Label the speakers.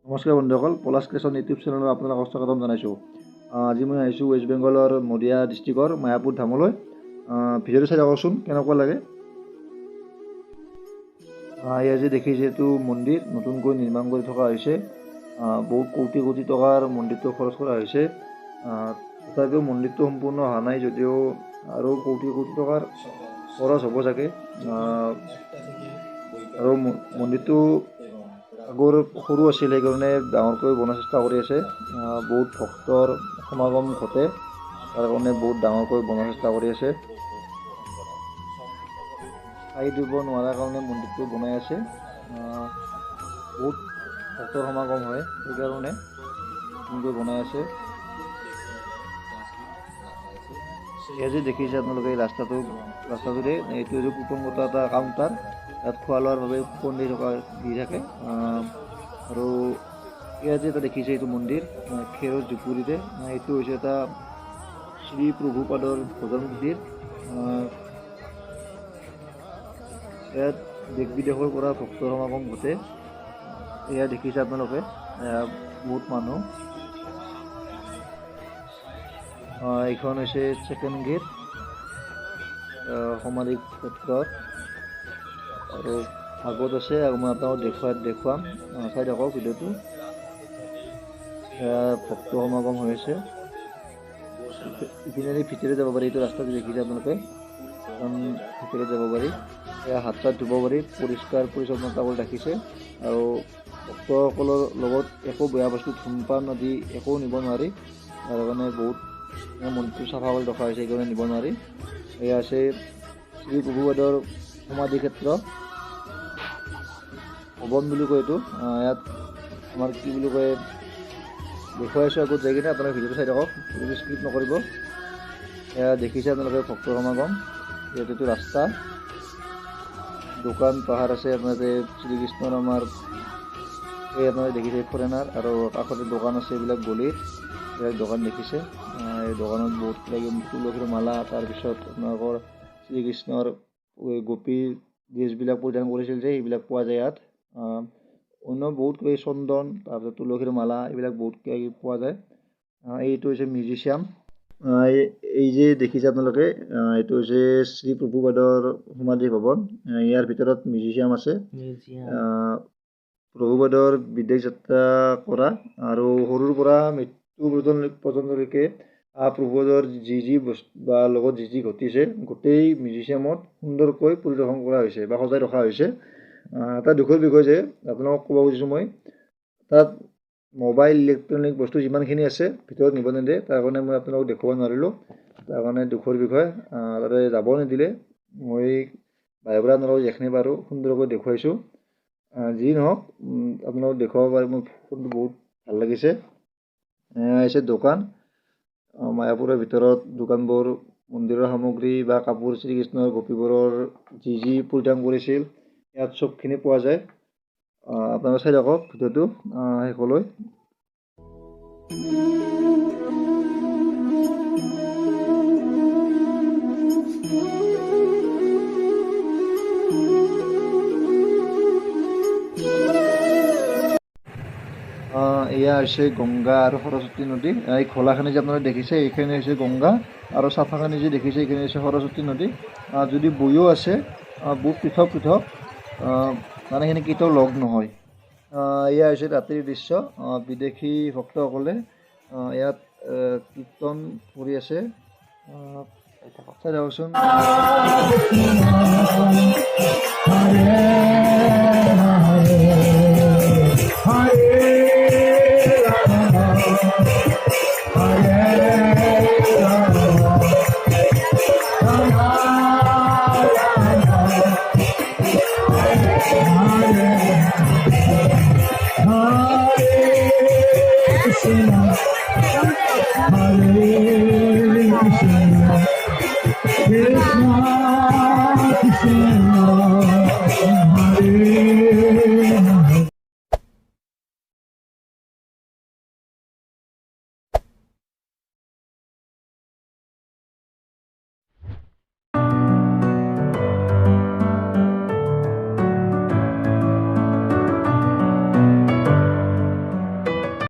Speaker 1: নমস্কাৰ বন্ধুসকল, পলাশ creation YouTube চেনেলত আপোনালোকক স্বাগতম জনাইছোঁ। আজি মই আহিছোঁ ৱেষ্ট বেংগলৰ নদিয়া ডিষ্ট্ৰিক্টৰ মায়াপুৰ ধামলৈ। ভিডিঅ'টো চাই যাওকচোন কেনেকুৱা লাগে। এয়া যে দেখিছে এইটো মন্দিৰ নতুনকৈ নিৰ্মাণ কৰি থকা হৈছে। বহুত কোটি কোটি টকাৰ মন্দিৰটো খৰচ কৰা হৈছে। তথাপিও মন্দিৰটো সম্পূৰ্ণ হোৱা নাই যদিও আৰু কোটি কোটি টকাৰ খৰচ হ'ব চাগে। আৰু মন্দিৰটো আগৰ সৰু আছিল, সেইকাৰণে ডাঙৰকৈ বনোৱাৰ চেষ্টা কৰি আছে। বহুত ভক্তৰ সমাগম ঘটে, তাৰ কাৰণে বহুত ডাঙৰকৈ বনোৱাৰ চেষ্টা কৰি আছে। ঠাই দিব নোৱাৰাৰ কাৰণে মন্দিৰটো বনাই আছে। বহুত ভক্তৰ সমাগম হয়, সেইকাৰণে নতুনকৈ বনাই আছে। এয়া যে দেখিছে আপোনালোকে ৰাস্তাটোৰে এইটো যে কুপন এটা কাউণ্টাৰ, তাত খোৱা লোৱাৰ বাবে কুপন দি থাকে। আৰু এয়া যে এটা দেখিছে এইটো মন্দিৰ খেৰৰ জুপুৰিৰে, এইটো হৈছে এটা শ্ৰী প্ৰভুপাদৰ ভজন মন্দিৰ। ইয়াত দেশ বিদেশৰ পৰা ভক্তৰ সমাগম ঘটে। এয়া দেখিছে আপোনালোকে বহুত মানুহ। এইখন হৈছে ছেকেণ্ড গেট সমাধি ক্ষেত্ৰত, আৰু আগত আছে মই আপোনালোকক দেখুৱাম। চাই থাকক ভিডিঅ'টো। ভক্ত সমাগম হৈ আছে। ইপিনে ভিতৰে যাব পাৰি, এইটো ৰাস্তাটো দেখিছে আপোনালোকে, ভিতৰত যাব পাৰি। হাত চাত ধুব পাৰি, পৰিষ্কাৰ পৰিচ্ছন্নতা কৰি ৰাখিছে। আৰু ভক্তসকলৰ লগত একো বেয়া বস্তু ধূমপান আদি একো নিব নোৱাৰি, তাৰ কাৰণে বহুত মন্দিৰটো চাফা কৰি ৰখা হৈছে, সেইকাৰণে নিব নোৱাৰি। এয়া আছে শ্ৰী প্ৰভুপাদৰ সমাধি ক্ষেত্ৰ, ভৱন বুলি কয় এইটো। ইয়াত আমাৰ কি বুলি কয় দেখুৱাই আছোঁ, আগত যাই কিনে আপোনালোকে ভিডিঅ'টো চাই থাকক, ভিডিঅ'টো স্কিপ নকৰিব। এয়া দেখিছে আপোনালোকে ভক্তৰ সমাগম। যিহেতু ৰাস্তা, দোকান পাহাৰ আছে। আপোনালোকে শ্ৰীকৃষ্ণৰ আমাৰ এই আপোনালোকে দেখিছে ফৰেনাৰ, আৰু কাষতে দোকান আছে, এইবিলাক গলিত এইবিলাক দোকান দেখিছে। এই দোকানত বহুত তুলসীৰ মালা, তাৰপিছত আপোনালোকৰ শ্ৰীকৃষ্ণৰ গোপী ড্ৰেছবিলাক পৰিধান কৰিছিল যে সেইবিলাক পোৱা যায় ইয়াত। অন্য বহুত কিবা চন্দন, তাৰপিছত তুলসীৰ মালা, এইবিলাক বহুত কিবা কিবি পোৱা যায়। এইটো হৈছে মিউজিয়াম। এই যে দেখিছে আপোনালোকে, এইটো হৈছে শ্ৰী প্ৰভুপাদৰ সমাধি ভৱন। ইয়াৰ ভিতৰত মিউজিয়াম আছে। প্ৰভুপাদৰ বিদেশ যাত্ৰা কৰা আৰু সৰুৰ পৰা মৃত্যু পৰ্যন্তলৈকে প্ৰভুপাদৰ যি বস্তু বা লগত যি ঘটিছে গোটেই মিউজিয়ামত সুন্দৰকৈ পৰিদৰ্শন কৰা হৈছে বা সজাই ৰখা হৈছে। এটা দুখৰ বিষয় যে আপোনালোকক ক'ব খুজিছোঁ মই, তাত মোবাইল ইলেক্ট্ৰনিক বস্তু যিমানখিনি আছে ভিতৰত নিব নিদিয়ে, তাৰ কাৰণে মই আপোনালোকক দেখুৱাব নোৱাৰিলোঁ। তাৰ কাৰণে দুখৰ বিষয়, তাতে যাব নিদিলে। মই বাহিৰৰ পৰা আপোনালোকক যিখিনি পাৰোঁ সুন্দৰকৈ দেখুৱাইছোঁ। যি নহওক আপোনালোকক দেখুৱাব পাৰি, মোৰ ফোনটো বহুত ভাল লাগিছে। হৈছে দোকান, মায়াপুৰৰ ভিতৰত দোকানবোৰ মন্দিৰৰ সামগ্ৰী বা কাপোৰ, শ্ৰীকৃষ্ণৰ গোপীবোৰৰ যি পৰিধান কৰিছিল ইয়াত চবখিনি পোৱা যায়। আপোনালোকে চাই থাকক ভিডিঅ'টো শেষলৈ। এয়া হৈছে গংগা আৰু সৰস্বতী নদী। এই খোলাখিনি যে আপোনালোকে দেখিছে এইখিনি হৈছে গংগা, আৰু চাফাখিনি যে দেখিছে এইখিনি হৈছে সৰস্বতী নদী। যদি বৈও আছে বহুত পৃথক পৃথক, মানে সেইখিনি কেতিয়াও লগ নহয়। এয়া হৈছে ৰাতিৰ দৃশ্য। বিদেশী ভক্তসকলে ইয়াত কীৰ্তন কৰি আছে। চাই থাককচোন।